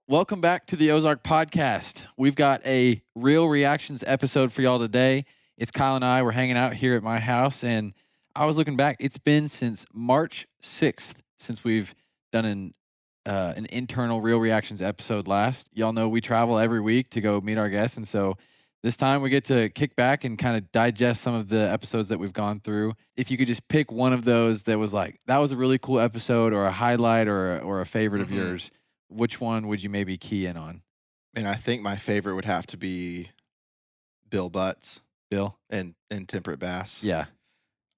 welcome back to the Ozark podcast. We've got a real reactions episode for y'all today. It's Kyle and I. We're hanging out here at my house, and I was looking back. It's been since March 6th since we've done an internal real reactions episode last. Y'all know we travel every week to go meet our guests, and so this time we get to kick back and kind of digest some of the episodes that we've gone through. If you could just pick one of those that was like, that was a really cool episode or a highlight or a favorite of yours, which one would you maybe key in on? And I think my favorite would have to be Bill Butts Bill? and Temperate Bass. Yeah.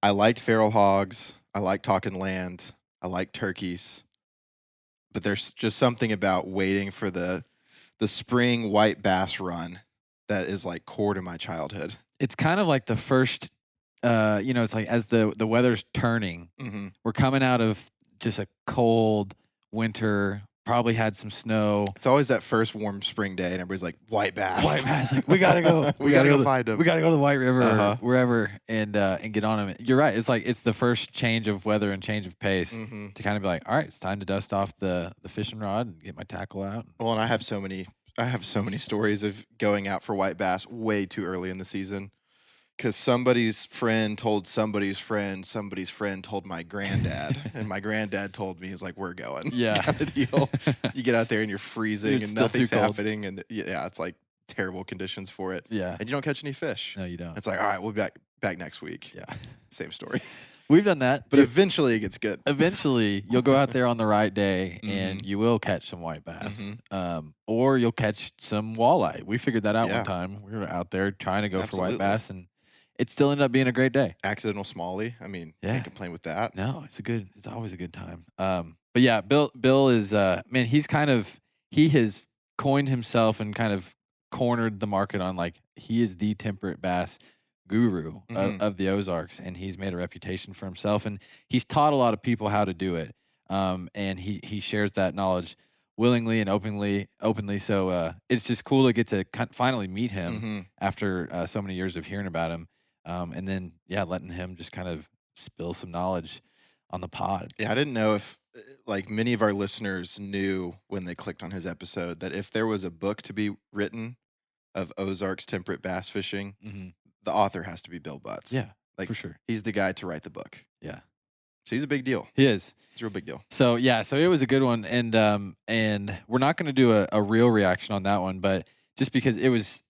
I liked feral hogs. I like talking land. I like turkeys. But there's just something about waiting for the spring white bass run that is like core to my childhood. It's kind of like the first, it's like as the weather's turning, we're coming out of just a cold winter, probably had some snow. It's always that first warm spring day, and everybody's like, white bass. White bass. Like, we got to go. we got to go find them. We got to go to the White River or wherever and get on them. You're right. It's like it's the first change of weather and change of pace to kind of be like, all right, it's time to dust off the fishing rod and get my tackle out. Well, and I have so many stories of going out for white bass way too early in the season because somebody's friend told somebody's friend told my granddad, and my granddad told me, he's like, we're going. Yeah. Kind of deal. You get out there and you're freezing It's and still nothing's too cold. happening, and yeah, it's like terrible conditions for it. Yeah. And you don't catch any fish. No, you don't. It's like, all right, we'll be back next week. Yeah. Same story. We've done that. But eventually it gets good. Eventually, you'll go out there on the right day and you will catch some white bass, or you'll catch some walleye. We figured that out one time. We were out there trying to go for white bass, and it still ended up being a great day. Accidental smallie. I mean, can't complain with that. No, it's always a good time. But yeah, Bill is man. He has coined himself and kind of cornered the market on like he is the temperate bass guru of the Ozarks, and he's made a reputation for himself, and he's taught a lot of people how to do it. And he shares that knowledge willingly and openly. So it's just cool to get to finally meet him after so many years of hearing about him, and then letting him just kind of spill some knowledge on the pod. Yeah, I didn't know if like many of our listeners knew when they clicked on his episode that if there was a book to be written of Ozarks temperate bass fishing, the author has to be Bill Butts. Yeah, like for sure. He's the guy to write the book. Yeah. So he's a big deal. He is. It's a real big deal. So so it was a good one, and we're not going to do a real reaction on that one, but just because it was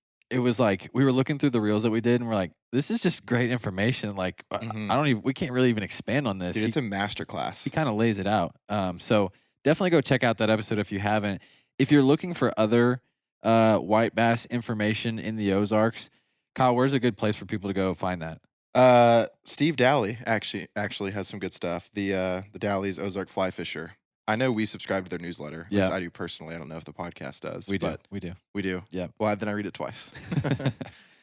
like we were looking through the reels that we did, and we're like, this is just great information. Like we can't really even expand on this. Dude, it's a masterclass. He kind of lays it out. So definitely go check out that episode if you haven't. If you're looking for other white bass information in the Ozarks, Kyle, where's a good place for people to go find that? Steve Daly actually has some good stuff. The Daly's Ozark Fly Fisher. I know we subscribe to their newsletter. Yeah, I do personally. I don't know if the podcast does. We do. We do. Yeah. Well, then I read it twice.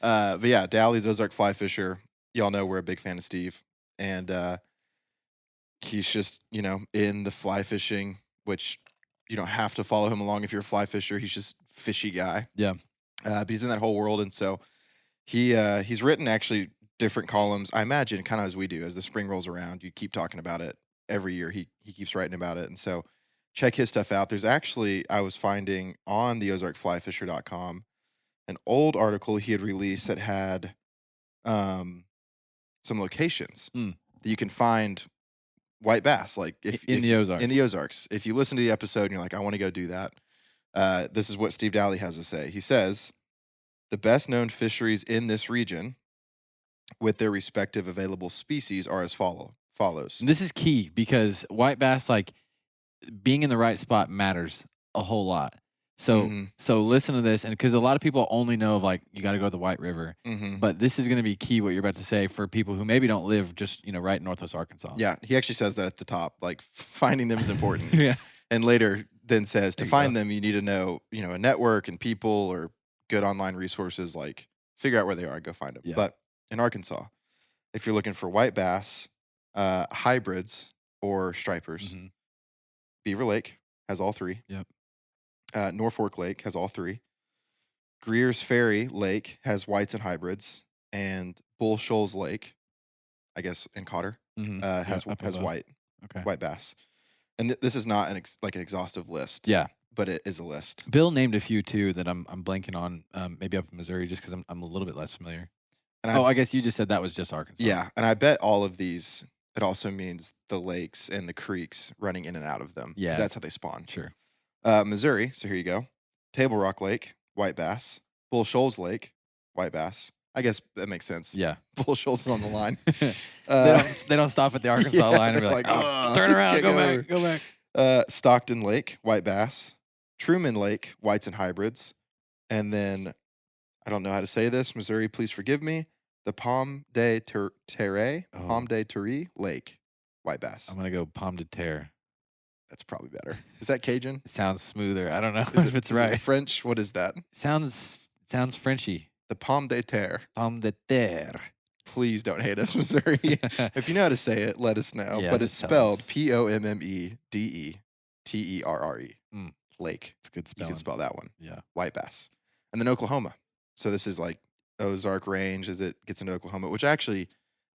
But yeah, Daly's Ozark Fly Fisher. Y'all know we're a big fan of Steve, and he's just in the fly fishing, which you don't have to follow him along if you're a fly fisher. He's just fishy guy. Yeah. But he's in that whole world, and so he's written actually different columns. I imagine kind of as we do. As the spring rolls around, you keep talking about it every year. He keeps writing about it, and so check his stuff out. There's actually, I was finding on the OzarkFlyFisher.com an old article he had released that had some locations that you can find white bass, like in the Ozarks. In the Ozarks. If you listen to the episode and you're like, I want to go do that, this is what Steve Daly has to say. He says, the best known fisheries in this region with their respective available species are as follows. And this is key because white bass, like being in the right spot matters a whole lot. So so listen to this, and because a lot of people only know of like you got to go to the White River, but this is going to be key what you're about to say for people who maybe don't live just right in Northwest Arkansas. Yeah, he actually says that at the top, like finding them is important. Yeah, and later then says to find them you need to know a network and people or good online resources, like figure out where they are and go find them. Yeah. But in Arkansas, if you're looking for white bass, hybrids or stripers, Beaver Lake has all three. Yep. Norfolk Lake has all three. Greer's Ferry Lake has whites and hybrids, and Bull Shoals Lake, I guess in Cotter, has white bass. And this is not an exhaustive list. Yeah. but it is a list. Bill named a few too that I'm blanking on. Maybe up in Missouri, just because I'm a little bit less familiar. And Oh, I guess you just said that was just Arkansas. and I bet all of these, it also means the lakes and the creeks running in and out of them. Yeah. Because that's how they spawn. Sure. Missouri, so here you go. Table Rock Lake, white bass. Bull Shoals Lake, white bass. I guess that makes sense. Yeah. Bull Shoals is on the line. They don't stop at the Arkansas line and be like, oh, turn around, go back. Stockton Lake, white bass. Truman Lake, whites and hybrids. And then, I don't know how to say this. Missouri, please forgive me. The Pomme de Terre, Pomme de Terre Lake, white bass. I'm going to go Pomme de Terre. That's probably better. Is that Cajun? It sounds smoother. I don't know if it's right. It French? What is that? Sounds Frenchy. The Pomme de Terre. Pomme de Terre. Please don't hate us, Missouri. If you know how to say it, let us know. Yeah, but it's just tell spelled us. Pommedeterre. Lake. It's good You spelling. can spell that one. Yeah. White bass. And then Oklahoma. So this is like Ozark range as it gets into Oklahoma, which I actually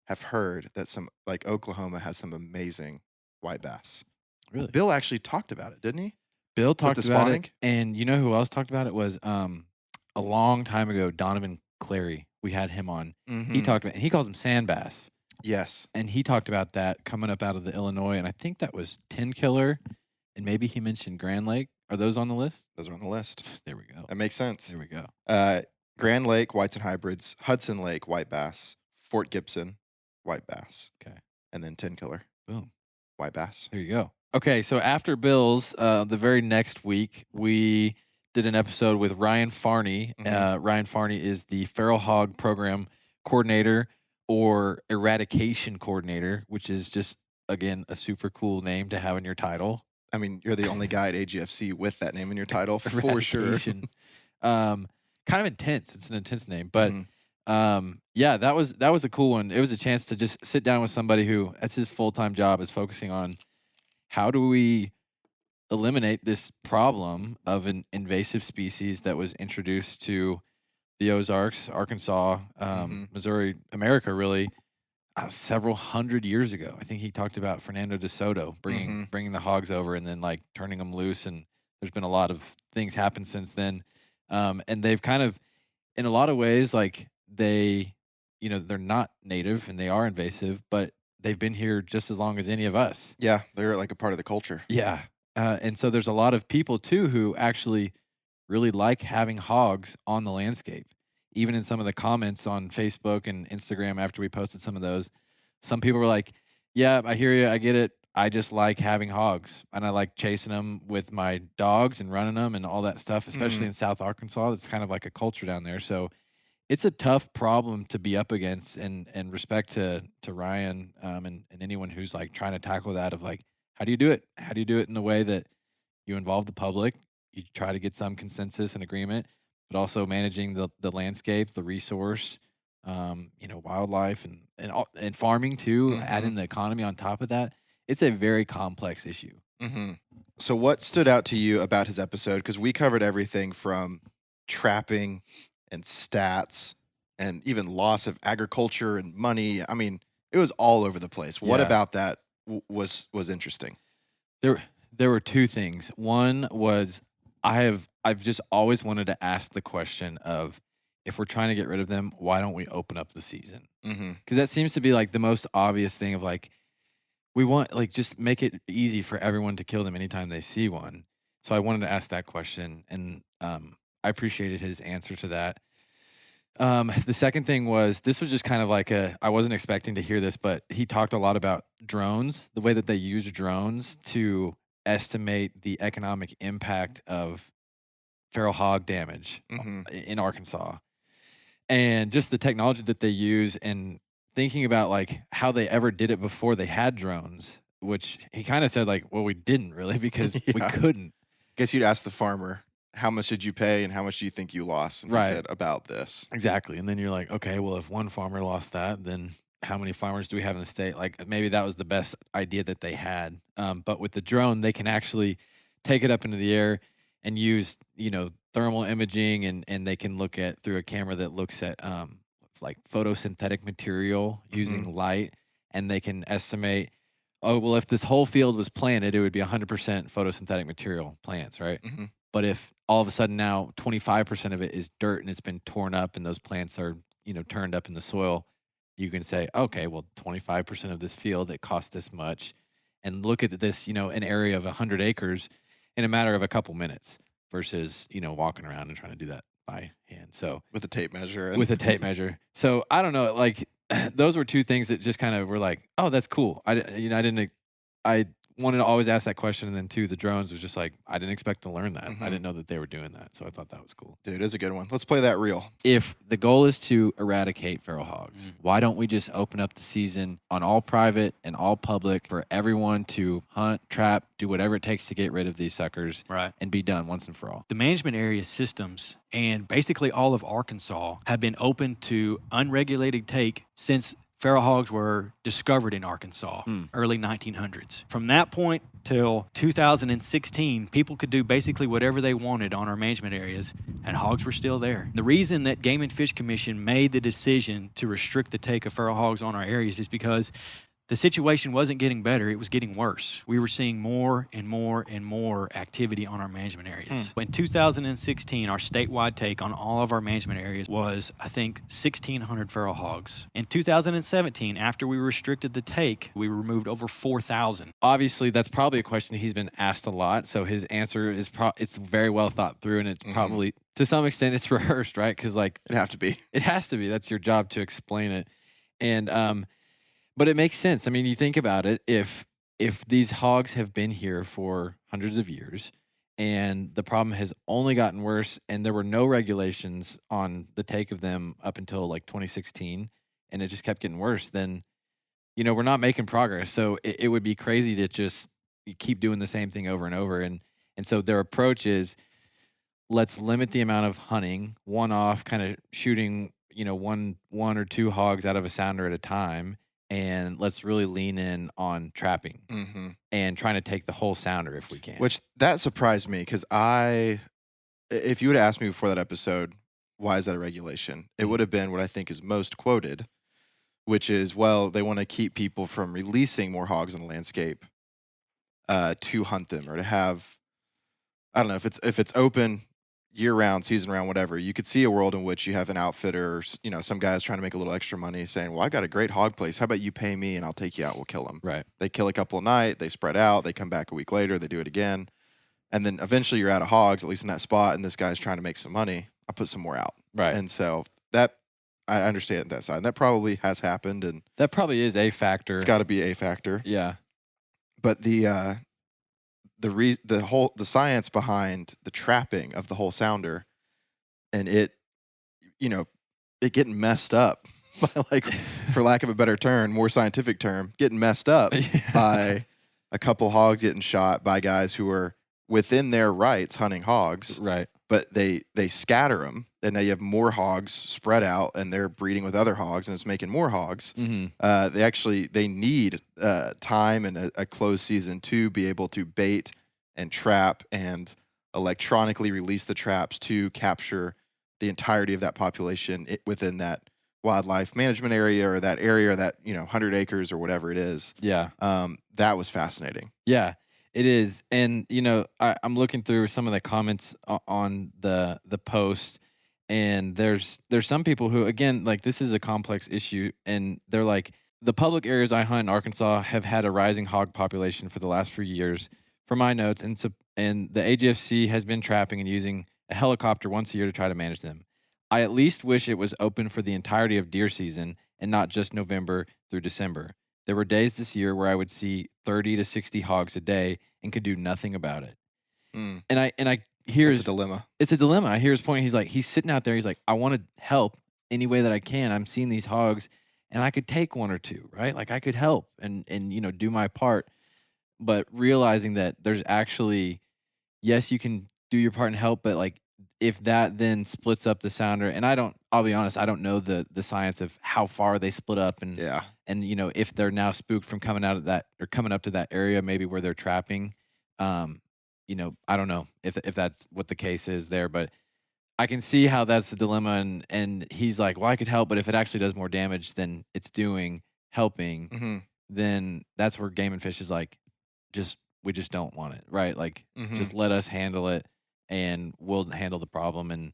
have heard that some, like Oklahoma has some amazing white bass. Really? Bill actually talked about it, didn't he? Bill talked the about spawning? it. And you know who else talked about it was a long time ago, Donovan Clary. We had him on. He talked about, and he calls them sand bass. Yes. And he talked about that coming up out of the Illinois, and I think that was 10 Killer, and maybe he mentioned Grand Lake. Are those on the list? Those are on the list. There we go. That makes sense. There we go. Grand Lake, whites and hybrids. Hudson Lake, white bass. Fort Gibson, white bass. Okay. And then 10 Killer, Boom. white bass. There you go. Okay, so after Bill's, the very next week, we did an episode with Ryan Farney. Ryan Farney is the Feral Hog Program Coordinator or Eradication Coordinator, which is just, again, a super cool name to have in your title. I mean, you're the only guy at AGFC with that name in your title, for sure. Eradication. Kind of intense. It's an intense name, but yeah, that was a cool one. It was a chance to just sit down with somebody who that's his full-time job is focusing on how do we eliminate this problem of an invasive species that was introduced to the Ozarks, Arkansas, Missouri, America, really, several hundred years ago. I think he talked about Fernando de Soto bringing the hogs over and then like turning them loose. And there's been a lot of things happen since then. And they've kind of, in a lot of ways, like they're not native and they are invasive, but they've been here just as long as any of us. Yeah, they're like a part of the culture. Yeah. And so there's a lot of people too who actually really like having hogs on the landscape. Even in some of the comments on Facebook and Instagram after we posted some of those, some people were like, yeah, I hear you. I get it. I just like having hogs and I like chasing them with my dogs and running them and all that stuff, especially in South Arkansas. It's kind of like a culture down there. So it's a tough problem to be up against, and respect to Ryan and anyone who's like trying to tackle that of like, how do you do it? How do you do it in a way that you involve the public? You try to get some consensus and agreement, but also managing the landscape, the resource, wildlife and farming too, adding the economy on top of that. It's a very complex issue. So what stood out to you about his episode? Because we covered everything from trapping and stats and even loss of agriculture and money. I mean, it was all over the place. What about that was interesting? There were two things. One was I've just always wanted to ask the question of, if we're trying to get rid of them, why don't we open up the season? Because that seems to be like the most obvious thing of like, we want like just make it easy for everyone to kill them anytime they see one. So I wanted to ask that question, and I appreciated his answer to that. The second thing was, this was just kind of like I wasn't expecting to hear this, but he talked a lot about drones, the way that they use drones to estimate the economic impact of feral hog damage in Arkansas, and just the technology that they use, and thinking about like how they ever did it before they had drones, which he kind of said like, well, we didn't really because we couldn't. Guess you'd ask the farmer, how much did you pay and how much do you think you lost? And he said, about this. Exactly. And then you're like, okay, well, if one farmer lost that, then how many farmers do we have in the state? Like maybe that was the best idea that they had. But with the drone, they can actually take it up into the air and use, thermal imaging, and they can look at through a camera that looks at like photosynthetic material using light, and they can estimate, oh, well, if this whole field was planted, it would be 100% photosynthetic material plants, right? Mhm. But if all of a sudden now 25% of it is dirt and it's been torn up and those plants are, turned up in the soil, you can say, okay, well, 25% of this field, it costs this much. And look at this, an area of 100 acres in a matter of a couple minutes versus, walking around and trying to do that by hand. So With a tape measure and with a tape measure. So I don't know, like those were two things that just kind of were like, oh, that's cool. I wanted to always ask that question, and then two, the drones was just like, I didn't expect to learn that. I Mhm. didn't know that they were doing that, so I thought that was cool. Dude, it's a good one. Let's play that reel. If the goal is to eradicate feral hogs, Mm. why don't we just open up the season on all private and all public for everyone to hunt, trap, do whatever it takes to get rid of these suckers, Right. and be done once and for all? The management area systems and basically all of Arkansas have been open to unregulated take since feral hogs were discovered in Arkansas, early 1900s. From that point till 2016, people could do basically whatever they wanted on our management areas, and hogs were still there. The reason that Game and Fish Commission made the decision to restrict the take of feral hogs on our areas is because the situation wasn't getting better, it was getting worse. We were seeing more and more and more activity on our management areas. In 2016, our statewide take on all of our management areas was, I think, 1,600 feral hogs. In 2017, after we restricted the take, we removed over 4,000. Obviously, that's probably a question he's been asked a lot, so his answer is it's very well thought through, and it's probably, to some extent, it's rehearsed, right? Because, like, It'd have to be. it has to be. That's your job to explain it. And but it makes sense. I mean, you think about it. If these hogs have been here for hundreds of years, and the problem has only gotten worse, and there were no regulations on the take of them up until like 2016, and it just kept getting worse, then we're not making progress. So it would be crazy to just keep doing the same thing over and over. And so their approach is, let's limit the amount of hunting, one off, kind of shooting, one or two hogs out of a sounder at a time, and let's really lean in on trapping and trying to take the whole sounder if we can. Which that surprised me because if you would have asked me before that episode, why is that a regulation? It would have been what I think is most quoted, which is, well, they want to keep people from releasing more hogs in the landscape to hunt them, or to have, I don't know, if it's open year round, season round, whatever. You could see a world in which you have an outfitter, or some guys trying to make a little extra money, saying, well, I got a great hog place. How about you pay me and I'll take you out, we'll kill them. Right. They kill a couple a night, they spread out, they come back a week later, they do it again. And then eventually you're out of hogs, at least in that spot, and this guy's trying to make some money. I'll put some more out. Right. And so that, I understand that side. And that probably has happened, and that probably is a factor. it's got to be a factor. Yeah. But the science behind the trapping of the whole sounder, and it getting messed up by, like, for lack of a better term, more scientific term, getting messed up by a couple hogs getting shot by guys who are within their rights hunting hogs. Right. But they scatter them, and now you have more hogs spread out, and they're breeding with other hogs, and it's making more hogs. They need time and a closed season to be able to bait and trap and electronically release the traps to capture the entirety of that population within that wildlife management area, or that area, or that 100 acres or whatever it is. Yeah. That was fascinating. Yeah, it is. And I'm looking through some of the comments on the post, and there's some people who, again, like, this is a complex issue, and they're like, the public areas I hunt in Arkansas have had a rising hog population for the last few years. For my notes, and the AGFC has been trapping and using a helicopter once a year to try to manage them. I at least wish it was open for the entirety of deer season and not just November through December. There were days this year where I would see 30 to 60 hogs a day and could do nothing about it. And I hear It's a dilemma. It's a dilemma. I hear his point. He's sitting out there. He's like, I want to help any way that I can. I'm seeing these hogs, and I could take one or two, right? Like, I could help and do my part. But realizing that there's actually, yes, you can do your part and help, but, like, if that then splits up the sounder, and I'll be honest, I don't know the science of how far they split up, and if they're now spooked from coming out of that, or coming up to that area maybe where they're trapping. I don't know if that's what the case is there, but I can see how that's the dilemma, and he's like, well, I could help, but if it actually does more damage than it's helping, then that's where Game and Fish is like, we just don't want it, right? Like, Mm-hmm. just let us handle it, and we'll handle the problem. And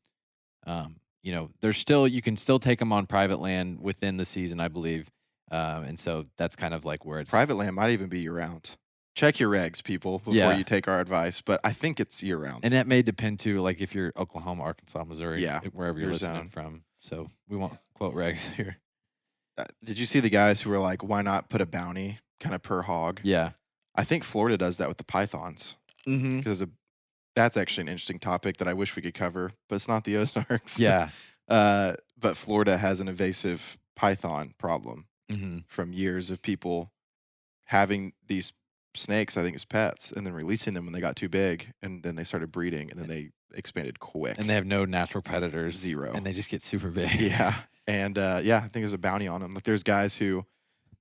there's still you can still take them on private land within the season, I believe. And so that's kind of like where it's Private land might even be year round. Check your regs, people, before Yeah. you take our advice. But I think it's year round. And that may depend too, like if you're Oklahoma, Arkansas, Missouri, Yeah, wherever you're your listening zone. from. So we won't quote regs here. Did you see the guys who were like, why not put a bounty kind of per hog? Yeah. I think Florida does that with the pythons. Mm-hmm. Because that's actually an interesting topic that I wish we could cover, but it's not the Ozarks. Yeah. But Florida has an invasive python problem Mm-hmm. from years of people having these snakes, I think, as pets, and then releasing them when they got too big, and then they started breeding, and then they expanded quick. And they have no natural predators. Zero. And they just get super big. Yeah. And I think there's a bounty on them. Like there's guys who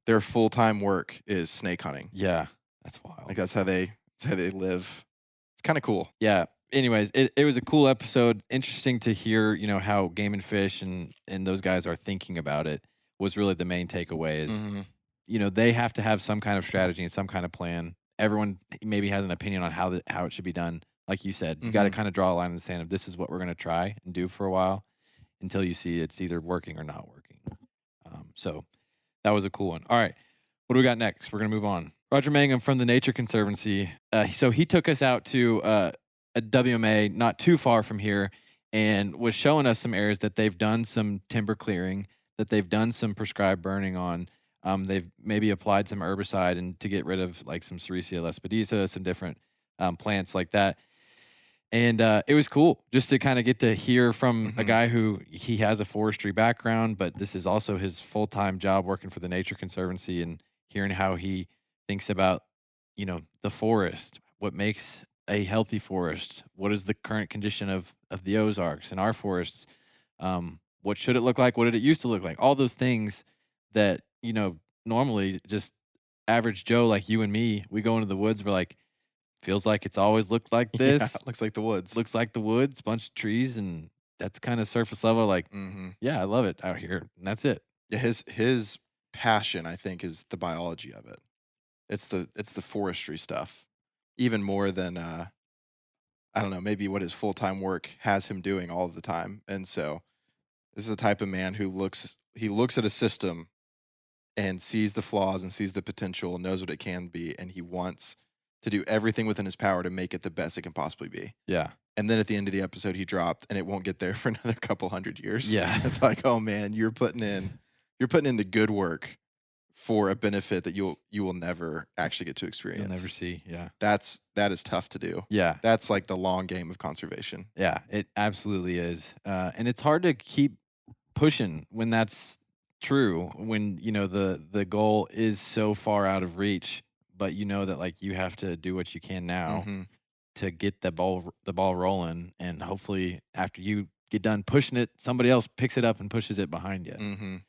their full-time work is snake hunting. Yeah. That's wild. Like that's how they live. It's kind of cool. Yeah. Anyways, it was a cool episode. Interesting to hear, how Game and Fish and those guys are thinking about it was really the main takeaway is, they have to have some kind of strategy and some kind of plan. Everyone maybe has an opinion on how it should be done. Like you said, you got to kind of draw a line in the sand of this is what we're going to try and do for a while until you see it's either working or not working. So that was a cool one. All right. What do we got next? We're going to move on. Roger Mangum from the Nature Conservancy. So he took us out to a WMA not too far from here and was showing us some areas that they've done some timber clearing, that they've done some prescribed burning on. They've maybe applied some herbicide and to get rid of like some Sericea lespedeza, some different plants like that. And it was cool just to kind of get to hear from a guy who he has a forestry background, but this is also his full-time job working for the Nature Conservancy, and hearing how he thinks about, the forest, what makes a healthy forest, what is the current condition of the Ozarks and our forests, what should it look like, what did it used to look like, all those things that, normally just average Joe like you and me, we go into the woods, we're like, feels like it's always looked like this. Yeah, looks like the woods. Looks like the woods, bunch of trees, and that's kind of surface level. Like, yeah, I love it out here, and that's it. Yeah, his passion, I think, is the biology of it. It's the forestry stuff, even more than I don't know, maybe what his full-time work has him doing all of the time. And so, this is the type of man who looks at a system and sees the flaws and sees the potential and knows what it can be, and he wants to do everything within his power to make it the best it can possibly be. Yeah. And then at the end of the episode, he dropped, and it won't get there for another couple hundred years. Yeah. It's like, oh man, you're putting in the good work for a benefit that you will never actually get to experience. You'll never see. Yeah. That is tough to do. Yeah. That's like the long game of conservation. Yeah, it absolutely is. And it's hard to keep pushing when that's true, when, the goal is so far out of reach, but that like you have to do what you can now to get the ball rolling, and hopefully after you get done pushing it, somebody else picks it up and pushes it behind you.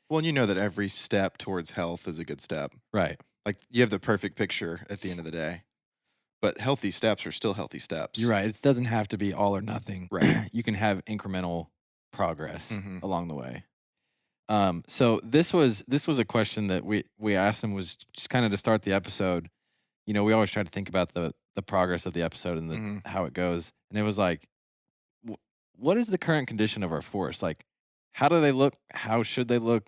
Well, and you know that every step towards health is a good step. Right. Like you have the perfect picture at the end of the day, but healthy steps are still healthy steps. You're right. It doesn't have to be all or nothing. Right. You can have incremental progress along the way. So this was a question that we asked him, was just kind of to start the episode. We always try to think about the progress of the episode and how it goes. And it was like, what is the current condition of our forest? Like, how do they look? How should they look?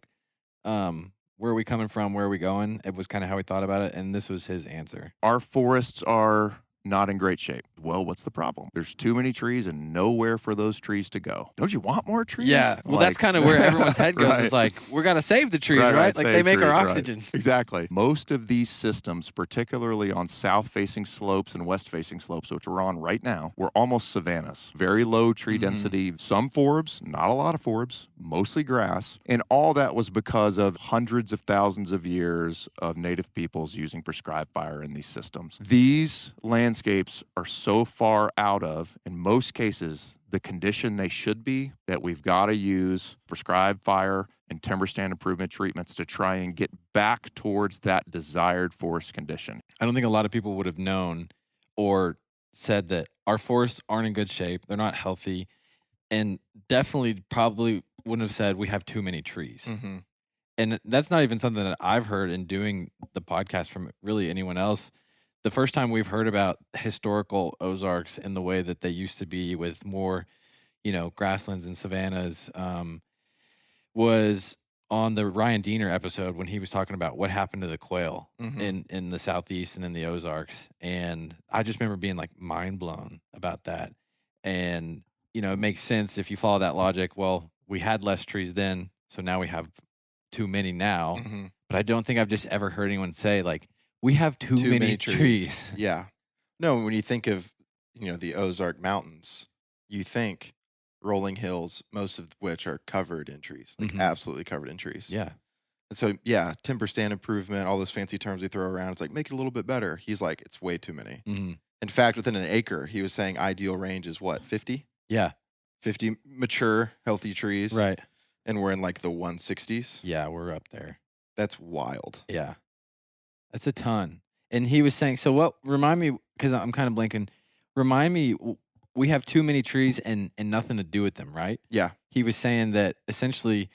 Where are we coming from? Where are we going? It was kind of how we thought about it. And this was his answer. Our forests are not in great shape. Well, what's the problem? There's too many trees and nowhere for those trees to go. Don't you want more trees? Yeah. Well, that's kind of where everyone's head goes. Right. It's like, we're going to save the trees, right? Like they make our oxygen. Right. Exactly. Most of these systems, particularly on south-facing slopes and west-facing slopes, which we're on right now, we're almost savannas. Very low tree density, some forbs, not a lot of forbs, mostly grass. And all that was because of hundreds of thousands of years of native peoples using prescribed fire in these systems. These landscapes are so far out of, in most cases, the condition they should be, that we've got to use prescribed fire and timber stand improvement treatments to try and get back towards that desired forest condition. I don't think a lot of people would have known or said that our forests aren't in good shape. They're not healthy, and definitely probably wouldn't have said we have too many trees. and that's not even something that I've heard in doing the podcast from really anyone else. The first time we've heard about historical Ozarks in the way that they used to be with more, grasslands and savannas, was on the Ryan Diener episode when he was talking about what happened to the quail in the Southeast and in the Ozarks. And I just remember being like mind blown about that. And, it makes sense if you follow that logic. Well, we had less trees then, so now we have too many now. Mhm. But I don't think I've just ever heard anyone say, like, we have too Too many trees. Yeah. No, when you think of, the Ozark Mountains, you think rolling hills, most of which are covered in trees, like Mhm. absolutely covered in trees. Yeah. And so, yeah, timber stand improvement, all those fancy terms they throw around. It's like, make it a little bit better. He's like, it's way too many. Mhm. In fact, within an acre, he was saying ideal range is what, 50? Yeah. 50 mature, healthy trees. Right. And we're in like the 160s. Yeah, we're up there. That's wild. Yeah. That's a ton. And he was saying, so what, remind me, because I'm kind of blinking, remind me, we have too many trees and nothing to do with them, right? Yeah. He was saying that essentially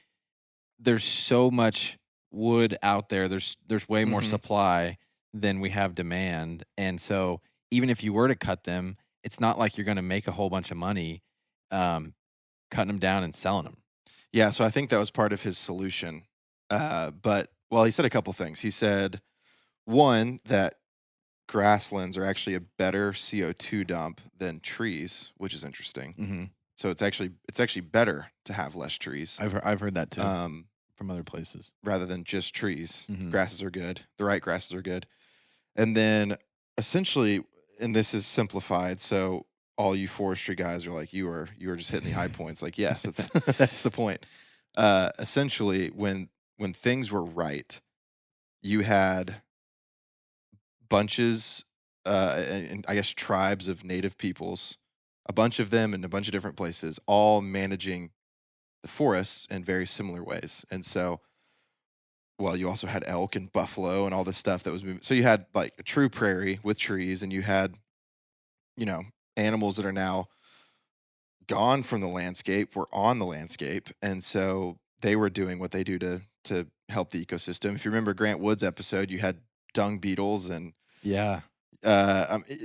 there's so much wood out there, there's way more Mhm. supply than we have demand. And so even if you were to cut them, it's not like you're going to make a whole bunch of money cutting them down and selling them. Yeah, so I think that was part of his solution. But, well, he said a couple things. He said, one, that grasslands are actually a better CO2 dump than trees, which is interesting. Mm-hmm. So it's actually better to have less trees I've heard that too um, from other places. rather than just trees. Mhm. Grasses are good. The right grasses are good. And then essentially, and this is simplified, so all you forestry guys are like, you are just hitting the high points. Like, yes, that's that's the point. Essentially, when things were right, you had bunches and I guess tribes of native peoples, a bunch of them in a bunch of different places, all managing the forests in very similar ways. And so, well, you also had elk and buffalo and all this stuff that was moving. So you had like a true prairie with trees, and you had, animals that are now gone from the landscape, were on the landscape. And so they were doing what they do to help the ecosystem. If you remember Grant Wood's episode, you had dung beetles and Yeah.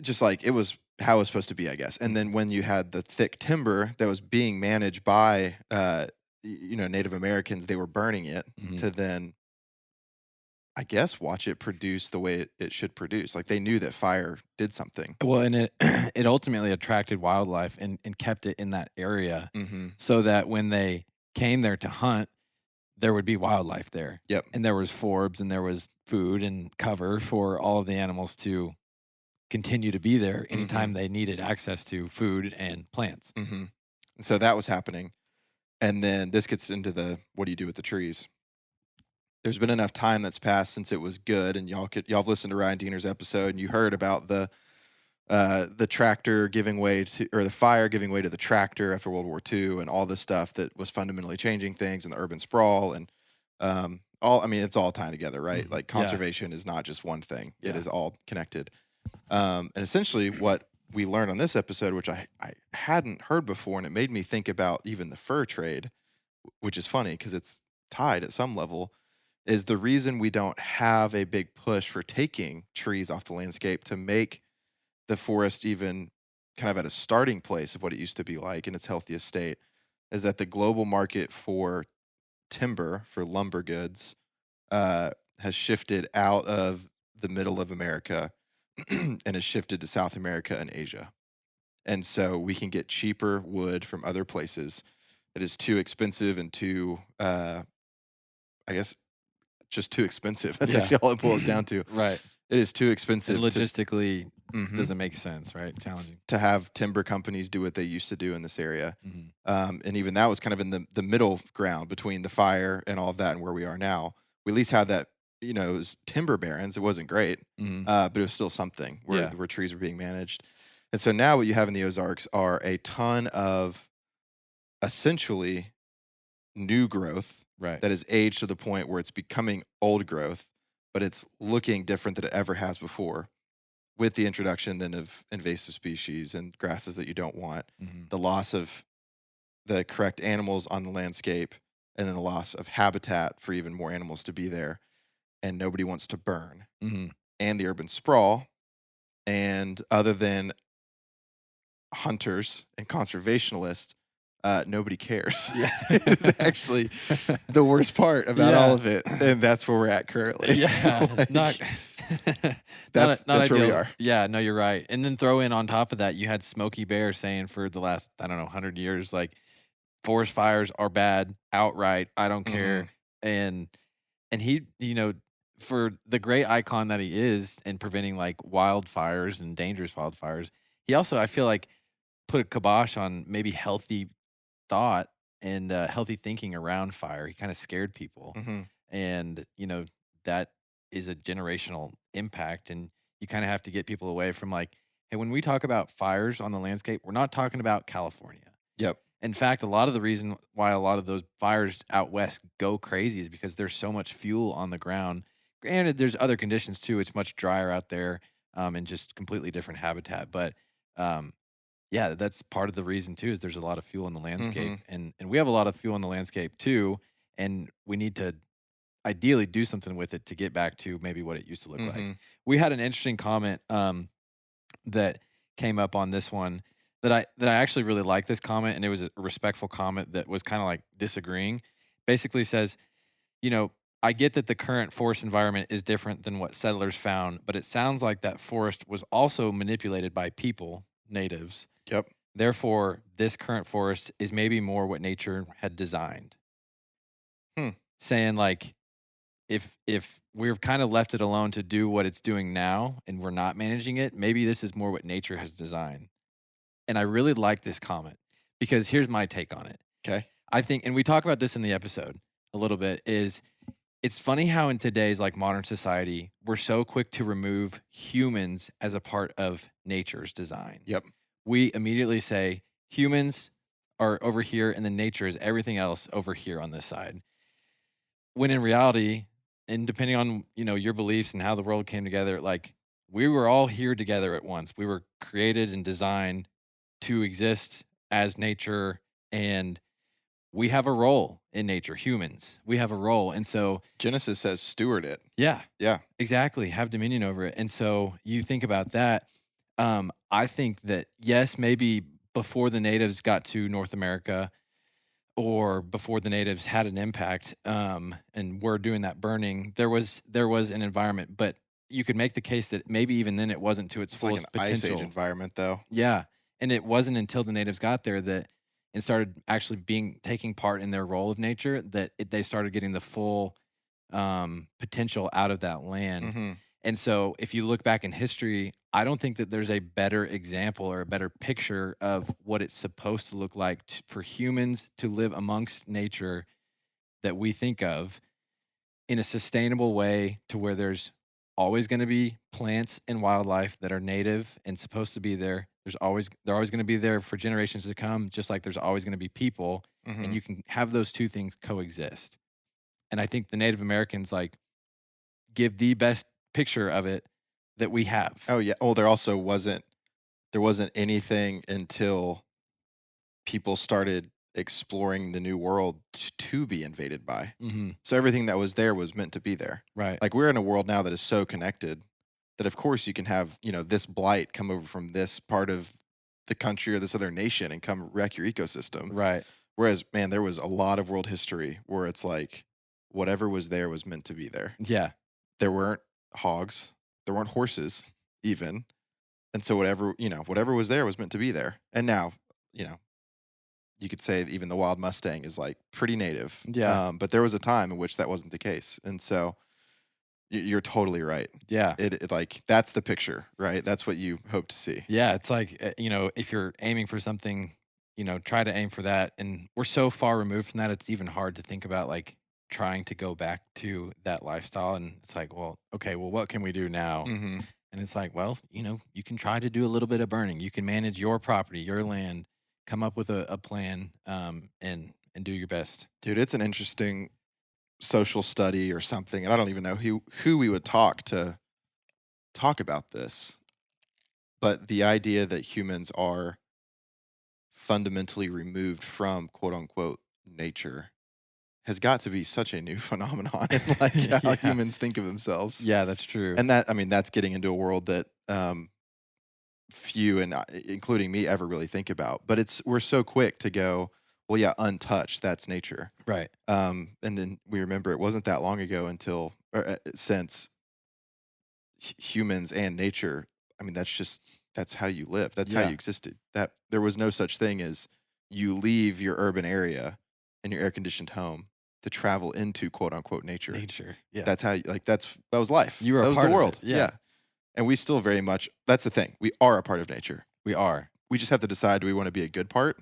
just like it was how it was supposed to be, I guess. And then when you had the thick timber that was being managed by, Native Americans, they were burning it Mhm. to then, I guess, watch it produce the way it should produce. Like they knew that fire did something. Well, and it it ultimately attracted wildlife and kept it in that area Mm-hmm. so that when they came there to hunt, there would be wildlife there. Yep. And there was forbs and there was food and cover for all of the animals to continue to be there anytime they needed access to food and plants. Mm-hmm. And so that was happening. And then this gets into the what do you do with the trees? There's been enough time that's passed since it was good, and y'all have listened to Ryan Diener's episode, and you heard about the tractor giving way to, or the fire giving way to the tractor after World War II, and all this stuff that was fundamentally changing things, and the urban sprawl, and it's all tying together, right? Like conservation is not just one thing; it is all connected. And essentially, what we learned on this episode, which I hadn't heard before, and it made me think about even the fur trade, which is funny because it's tied at some level, is the reason we don't have a big push for taking trees off the landscape to make the forest even kind of at a starting place of what it used to be like in its healthiest state, is that the global market for timber, for lumber goods, has shifted out of the middle of America and has shifted to South America and Asia. And so we can get cheaper wood from other places. It is too expensive and too, I guess, just too expensive. That's actually all it boils down to. Right. It is too expensive. And logistically Mhm. doesn't make sense, right? Challenging. to have timber companies do what they used to do in this area. Mhm. And even that was kind of in the middle ground between the fire and all of that and where we are now. We at least had that, it was timber barons. It wasn't great, Mhm. but it was still something where trees were being managed. And so now what you have in the Ozarks are a ton of essentially new growth Right. that is aged to the point where it's becoming old growth, but it's looking different than it ever has before, with the introduction then of invasive species and grasses that you don't want, Mhm. the loss of the correct animals on the landscape, and then the loss of habitat for even more animals to be there, and nobody wants to burn, Mm-hmm. and the urban sprawl, and other than hunters and conservationists, nobody cares. Yeah. It's actually the worst part about all of it, and that's where we're at currently. Yeah, Like, not that's where we ideal. are. Yeah, no, you're right. And then throw in on top of that, you had Smokey Bear saying for the last, I don't know, 100 years, like forest fires are bad outright. I don't care. And he, for the great icon that he is in preventing like wildfires and dangerous wildfires, he also, I feel like, put a kibosh on maybe healthy thought and healthy thinking around fire. He kind of scared people. And, that is a generational impact. And you kind of have to get people away from like, hey, when we talk about fires on the landscape, we're not talking about California. Yep. In fact, a lot of the reason why a lot of those fires out west go crazy is because there's so much fuel on the ground. Granted, there's other conditions too. It's much drier out there, and just completely different habitat. But yeah, that's part of the reason too. Is there's a lot of fuel in the landscape, and we have a lot of fuel in the landscape too, and we need to ideally do something with it to get back to maybe what it used to look like. We had an interesting comment that came up on this one that I actually really like this comment, and it was a respectful comment that was kind of like disagreeing. Basically says, I get that the current forest environment is different than what settlers found, but it sounds like that forest was also manipulated by people, natives. Yep. Therefore, this current forest is maybe more what nature had designed. Saying like, if we've kind of left it alone to do what it's doing now and we're not managing it, maybe this is more what nature has designed. And I really like this comment because here's my take on it. Okay. I think, and we talk about this in the episode a little bit, is it's funny how in today's like modern society, we're so quick to remove humans as a part of nature's design. Yep. We immediately say humans are over here and then nature is everything else over here on this side. When in reality, and depending on, your beliefs and how the world came together, like we were all here together at once. We were created and designed to exist as nature, and we have a role in nature. Humans, we have a role. And so Genesis says steward it. yeah, Yeah. exactly. Have dominion over it. And so you think about that. I think that yes, maybe before the natives got to North America, or before the natives had an impact, and were doing that burning, there was an environment, but you could make the case that maybe even then it wasn't to its It's like fullest an ice potential. age environment, though. Yeah, and it wasn't until the natives got there that and started actually taking part in their role of nature that they started getting the full potential out of that land. And so if you look back in history, I don't think that there's a better example or a better picture of what it's supposed to look like for humans to live amongst nature that we think of in a sustainable way, to where there's always going to be plants and wildlife that are native and supposed to be there. They're always going to be there for generations to come, just like there's always going to be people, and you can have those two things coexist. And I think the Native Americans like give the best picture of it that we have. Oh yeah. Oh, there wasn't anything until people started exploring the new world to be invaded by. So everything that was there was meant to be there. Right. Like we're in a world now that is so connected that of course you can have, this blight come over from this part of the country or this other nation and come wreck your ecosystem. Right. Whereas, man, there was a lot of world history where it's like whatever was there was meant to be there. Yeah. There weren't hogs, there weren't horses even. And so whatever was there was meant to be there. And now, you could say even the wild Mustang is like pretty native. Yeah. But there was a time in which that wasn't the case. And so you're totally right. Yeah. It like, that's the picture, right? That's what you hope to see. Yeah. It's like, if you're aiming for something, try to aim for that. And we're so far removed from that, it's even hard to think about like trying to go back to that lifestyle. And it's like, well, okay, well, what can we do now? And it's like, well, you can try to do a little bit of burning. You can manage your property, your land, come up with a plan, and do your best. Dude, it's an interesting social study or something. And I don't even know who we would talk about this. But the idea that humans are fundamentally removed from quote unquote nature has got to be such a new phenomenon in like how Yeah. humans think of themselves. Yeah, that's true. And that, I mean, that's getting into a world that few, and including me, ever really think about. But we're so quick to go, well, yeah, untouched, that's nature. Right. And then we remember it wasn't that long ago since humans and nature, I mean, that's how you live. That's how Yeah. you existed. That there was no such thing as you leave your urban area and your air-conditioned home to travel into quote unquote nature. Nature. Yeah. That's how that was life. You were a that was part the of world. it, yeah. And we still very much, that's the thing. We are a part of nature. We are. We just have to decide, do we want to be a good part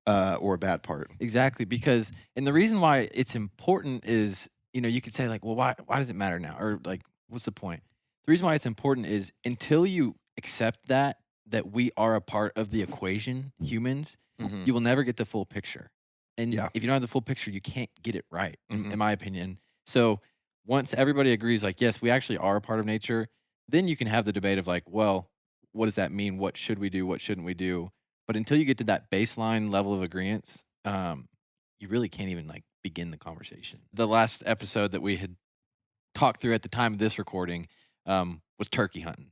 or a bad part? Exactly. Because, and the reason why it's important is, you could say like, well, why does it matter now? Or like, what's the point? The reason why it's important is until you accept that we are a part of the equation, humans, Mhm. you will never get the full picture. And Yeah. if you don't have the full picture, you can't get it right, Mhm. in my opinion. So once everybody agrees, like, yes, we actually are a part of nature, then you can have the debate of like, well, what does that mean? What should we do? What shouldn't we do? But until you get to that baseline level of agreement, you really can't even like begin the conversation. The last episode that we had talked through at the time of this recording was turkey hunting.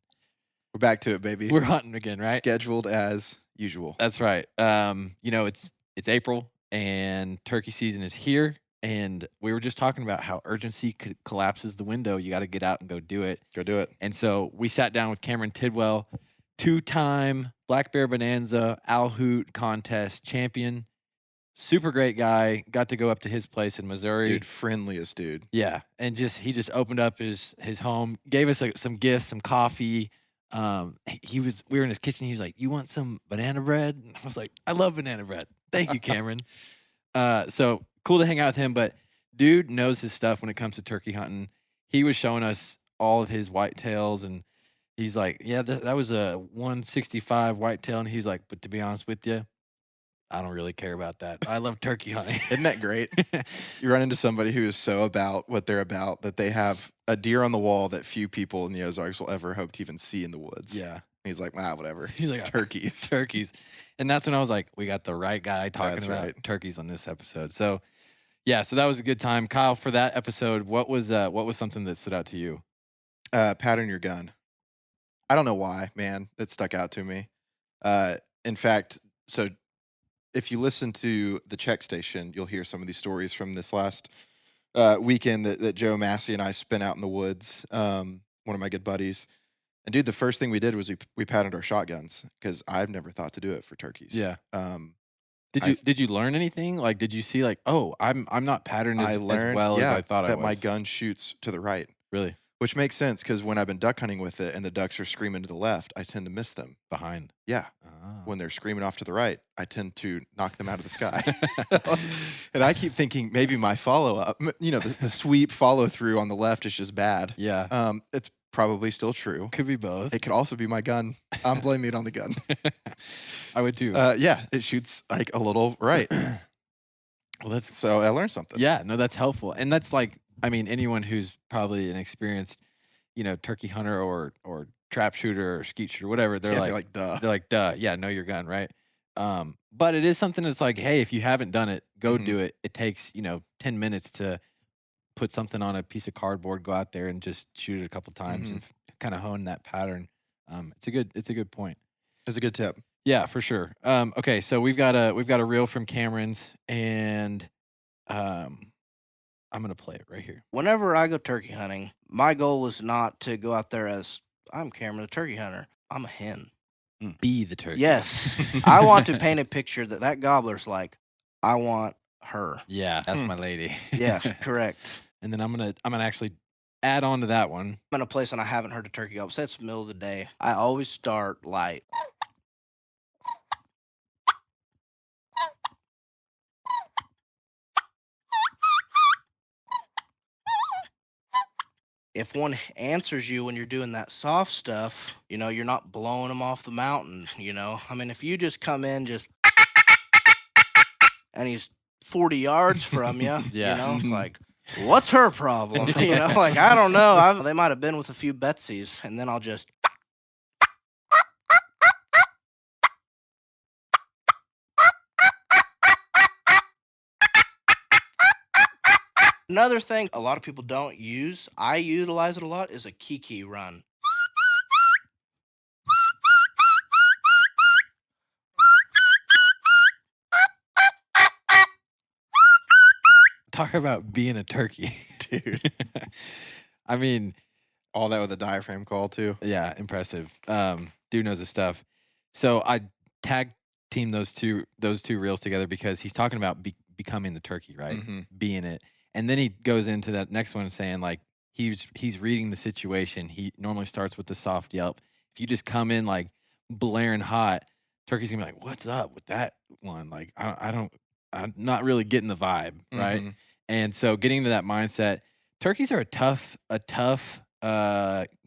We're back to it, baby. We're hunting again, right? Scheduled as usual. That's right. It's April and turkey season is here, and we were just talking about how urgency collapses the window. You got to get out and go do it. Go do it. And so we sat down with Cameron Tidwell, 2-time Black Bear Bonanza Owl Hoot contest champion. Super great guy. Got to go up to his place in Missouri. Dude, friendliest dude. Yeah, and he just opened up his home, gave us some gifts, some coffee. We were in his kitchen. He was like, "You want some banana bread?" And I was like, "I love banana bread. Thank you, Cameron." So cool to hang out with him. But dude knows his stuff when it comes to turkey hunting. He was showing us all of his whitetails, and he's like, "Yeah, that was a 165 whitetail." And he's like, "But to be honest with you, I don't really care about that. I love turkey hunting." Isn't that great? You run into somebody who is so about what they're about that they have a deer on the wall that few people in the Ozarks will ever hope to even see in the woods. Yeah. And he's like, whatever. He's like, turkeys. Turkeys. And that's when I was like, we got the right guy talking That's about right. turkeys on this episode. So yeah, so that was a good time. Kyle, for that episode, what was something that stood out to you? Pattern your gun. I don't know why, man. That stuck out to me. In fact, so if you listen to the check station, you'll hear some of these stories from this last weekend that Joe Massey and I spent out in the woods. One of my good buddies. And dude, the first thing we did was we patterned our shotguns because I've never thought to do it for turkeys. Yeah. Did you learn anything? Like, did you see like, oh, I'm not patterned as well as I thought I was? that my gun shoots to the right. Really? Which makes sense because when I've been duck hunting with it and the ducks are screaming to the left, I tend to miss them. Behind. Yeah. Oh. When they're screaming off to the right, I tend to knock them out of the sky. And I keep thinking maybe my follow-up, the sweep follow-through on the left is just bad. Yeah. It's probably still true. Could be both. It could also be my gun. I'm blaming it on the gun. I would too. Yeah, it shoots like a little right. Well, so I learned something. Yeah, no, that's helpful. And that's like, I mean, anyone who's probably an experienced, turkey hunter or trap shooter or skeet shooter, whatever, they're like, duh. They're like, duh, yeah, know your gun, right? But it is something that's like, hey, if you haven't done it, go do it. It takes, 10 minutes to put something on a piece of cardboard, go out there and just shoot it a couple times and kind of hone that pattern. It's a good point. It's a good tip. Yeah, for sure. Okay, so we've got a reel from Cameron's, and I'm gonna play it right here. Whenever I go turkey hunting, my goal is not to go out there as I'm Cameron the turkey hunter. I'm a hen. Be the turkey. Yes, I want to paint a picture that gobbler's like, I want her. Yeah, that's my lady. Yeah, correct. And then I'm gonna actually add on to that one. I'm in a place and I haven't heard a turkey gobble. Say it's the middle of the day. I always start light. If one answers you when you're doing that soft stuff, you're not blowing them off the mountain, I mean, if you just come in and he's 40 yards from you, Yeah. It's like, what's her problem? Like, I don't know. They might have been with a few Betsies, and then I'll just. Another thing a lot of people don't use, I utilize it a lot, is a kiki run. Talk about being a turkey. Dude. I mean, All that with a diaphragm call too. yeah, impressive. Dude knows his stuff. So I tag team those two reels together because he's talking about becoming the turkey, right? Mhm. Being it. And then he goes into that next one saying like he's reading the situation. He normally starts with the soft yelp. If you just come in like blaring hot, turkey's gonna be like, "What's up with that one?" Like I'm not really getting the vibe, right? Mhm. And so getting to that mindset, turkeys are a tough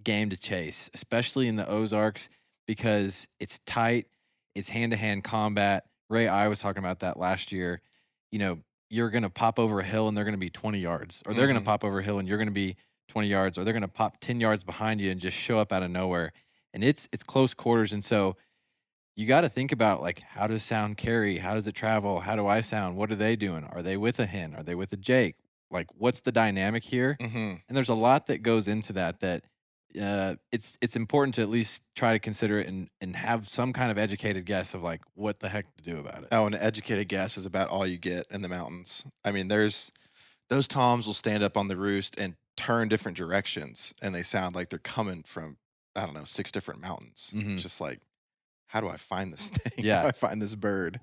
game to chase, especially in the Ozarks because it's tight, it's hand-to-hand combat. Ray I was talking about that last year. You know, you're gonna pop over a hill and they're gonna be 20 yards, or they're gonna Mhm. pop over a hill and you're gonna be 20 yards, or they're gonna pop 10 yards behind you and just show up out of nowhere. And it's close quarters, and so you got to think about like how does sound carry? How does it travel? How do I sound? What are they doing? Are they with a hen? Are they with a Jake? Like what's the dynamic here? Mhm. And there's a lot that goes into that it's important to at least try to consider it and have some kind of educated guess of like what the heck to do about it. Oh, an educated guess is about all you get in the mountains. I mean, there's those toms will stand up on the roost and turn different directions, and they sound like they're coming from, I don't know, 6 different mountains. Mhm. It's just like, how do I find this thing? How Yeah. do I find this bird?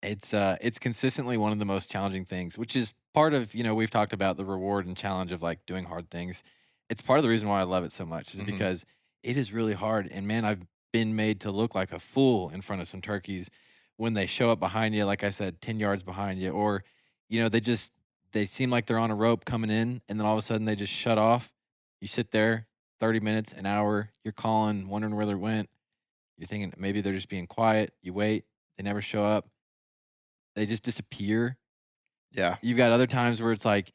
It's consistently one of the most challenging things, which is part of, we've talked about the reward and challenge of like doing hard things. It's part of the reason why I love it so much is Mhm. because it is really hard. And man, I've been made to look like a fool in front of some turkeys when they show up behind you, like I said, 10 yards behind you, or, they seem like they're on a rope coming in and then all of a sudden they just shut off. You sit there 30 minutes, an hour, you're calling, wondering where they went. You're thinking maybe they're just being quiet. You wait, they never show up. They just disappear. Yeah. You've got other times where it's like,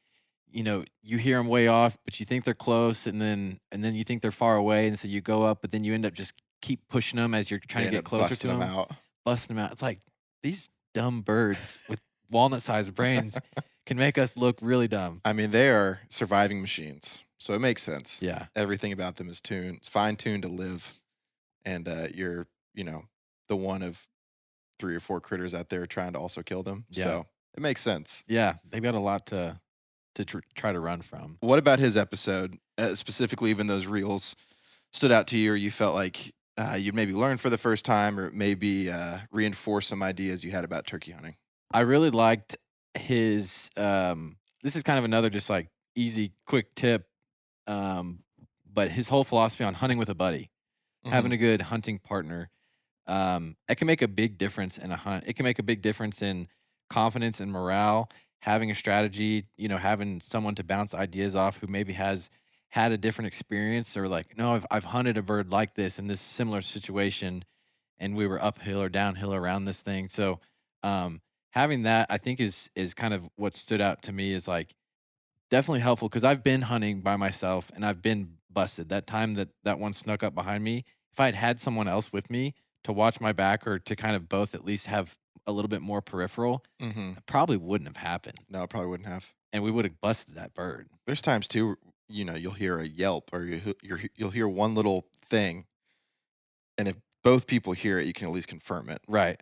you hear them way off, but you think they're close, and then you think they're far away, and so you go up, but then you end up just keep pushing them as you're trying They to end get up closer to busting them them, out. busting them out. It's like these dumb birds with walnut-sized brains can make us look really dumb. I mean, they are surviving machines, so it makes sense. Yeah, Everything about them is tuned. It's fine-tuned to live, and you're, the one of 3 or 4 critters out there trying to also kill them. Yeah. So it makes sense. yeah, they've got a lot to try to run from. What about his episode, specifically even those reels, stood out to you, or you felt like you'd maybe learn for the first time, or maybe reinforce some ideas you had about turkey hunting? I really liked his. This is kind of another just like easy, quick tip. But his whole philosophy on hunting with a buddy, having a good hunting partner, it can make a big difference in a hunt. It can make a big difference in confidence and morale. Having a strategy, having someone to bounce ideas off who maybe has had a different experience, or like, no, I've hunted a bird like this in this similar situation, and we were uphill or downhill around this thing. So, having that, I think, is kind of what stood out to me is like definitely helpful because I've been hunting by myself and I've been busted. That time that one snuck up behind me, if I had someone else with me to watch my back or to kind of both at least have a little bit more peripheral, that probably wouldn't have happened, No, it probably wouldn't have. and we would have busted that bird. There's times too, you'll hear a yelp, or you'll hear one little thing, and if both people hear it, you can at least confirm it. Right.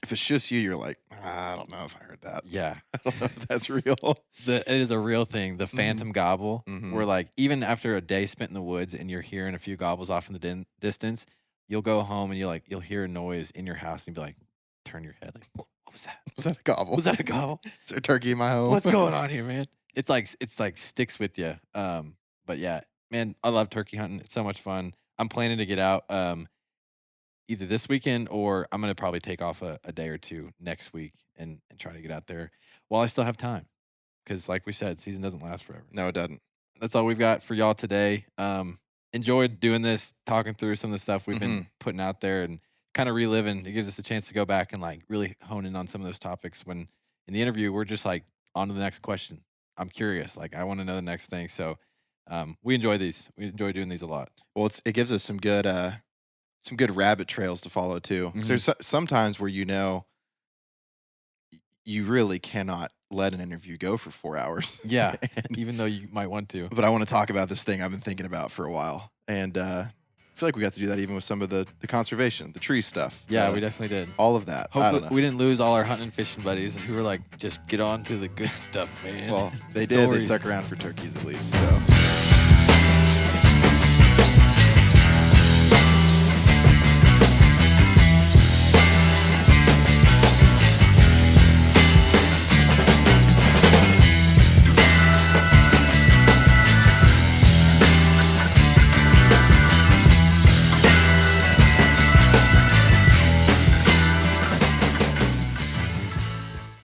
If it's just you, you're like, I don't know if I heard that. Yeah. I don't know if that's real. It is a real thing. The phantom gobble, Mhm. where like even after a day spent in the woods and you're hearing a few gobbles off in the distance, you'll go home and you'll hear a noise in your house and you'll be like, turn your head, like, what was that? Was that a gobble? Was that a gobble? Is there a turkey in my home? What's going on here, man? It's like sticks with you. But yeah, man, I love turkey hunting. It's so much fun. I'm planning to get out either this weekend or I'm gonna probably take off a day or two next week and try to get out there while I still have time. Because like we said, season doesn't last forever. No, it doesn't. That's all we've got for y'all today. Enjoyed doing this, talking through some of the stuff we've been putting out there and kind of reliving. It gives us a chance to go back and like really hone in on some of those topics when in the interview we're just like on to the next question. I'm curious. Like I want to know the next thing. So we enjoy these. We enjoy doing these a lot. Well, it gives us some good rabbit trails to follow too. 'Cause there's sometimes where you really cannot let an interview go for 4 hours. Yeah, even though you might want to. But I want to talk about this thing I've been thinking about for a while. And I feel like we got to do that even with some of the conservation, the tree stuff. Yeah, we definitely did. All of that. I don't Hopefully, know. we didn't lose all our hunting and fishing buddies who were like, just get on to the good stuff, man. Well, they did. They Stories. stuck around for turkeys at least. So.